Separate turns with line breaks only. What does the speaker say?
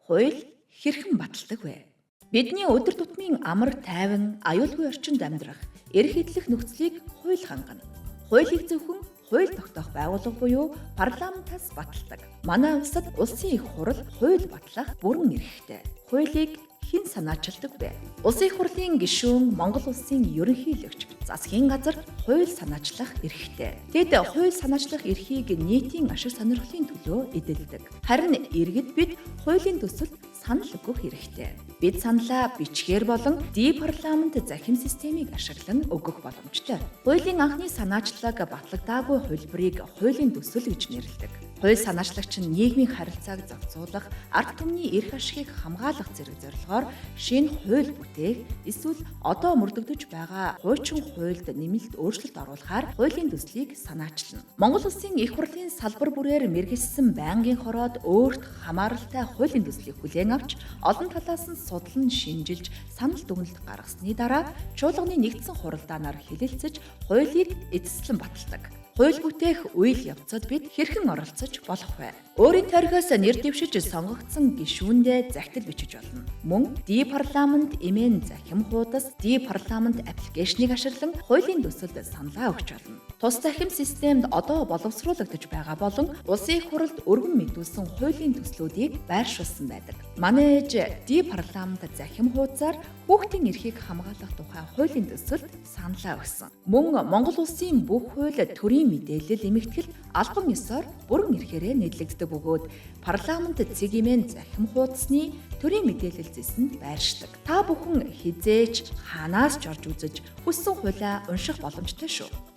Хууль хэрхэн баталдаг вэ? Бидний өдөр тутмын амар тайван, аюулгүй орчинд амьдрах, эрх эдлэх нөхцөлийг хууль хангана. Хуулийг зөвхөн хууль тогтоох байгууллага буюу парламентаас баталдаг. Манай улсад улсын их хурал хууль батлах бүрэн эрхтэй. Хуулийг хэн санаачилдаг вэ? Улсын их хурлын гишүүн Монгол улсын ерөнхийлөгч засгийн газар хууль санаачлах эрхтэй. Тэд хууль санаачлах эрхийг нийтийн ашиг сонирхлын төлөө эдэлдэг. Харин иргэд бид хуулийн төсөлд санал өгөх хэрэгтэй. Бид саналаа бичгээр болон парламент захим системийг ашиглан өгөх боломжтой. Хуулийн анхны санаачлаг батлагдаагүй хувилбарыг хуулийн төсөл гэж нэрлэдэг. Хууль санаачлагч нь нийгмийн харилцааг зохицуулах, ард түмний эрх ашигыг хамгаалах зэрэг зорилгоор шинэ хууль бүтээх, эсвэл одоо мөрдөгдөж байгаа хуучин хуульд нэмэлт өөрчлөлт оруулахаар хуулийн төслийг санаачлана. Монгол Улсын их хурлын салбар бүрээр мэргэжсэн байнгын хороод өөрт хамааралтай хуулийн төслийг хүлээн авч, олон талаас нь судлан шинжилж, санал дүгнэлт гаргасны дараа чуулганы нэгдсэн хуралдаанаар хэлэлцэж, хуулийг эзэслэн баталдаг. Хууль бүтээх үйл явцад бид хэрхэн оролцож болох вэ? Өөрийн тойргоос нэр дэвшиж сонгогдсон гишүүндээ захидал бичиж болно. Мөн парламент эмээн захим хуудас парламент аппликейшнийг ашиглан хуулийн төсөлд саналаа өгч болно. Тус захим системд одоо боловсруулагдаж байгаа болон улсын их хуралд өргөн мэдүүлсэн хуулийн төслүүдийг байршуулсан байдаг. Манай ээж парламент захим хуудасаар хүүхдийн эрхийг хамгаалах тухай хуулийн төсөлд саналаа өгсөн. Мөн Монгол улсын бүх хууль төрийн мэдээлэл эмэгтгэл албан ёсоор бүрэн эрхээрээ нэрлэгддэг бөгөөд парламент цэгийн захим хуудасны төрийн мэдээлэл зэсэнд байршдаг. Та бүхэн хизээж хаанаас ч орж үзэж хүссэн хуулиа унших боломжтой шүү.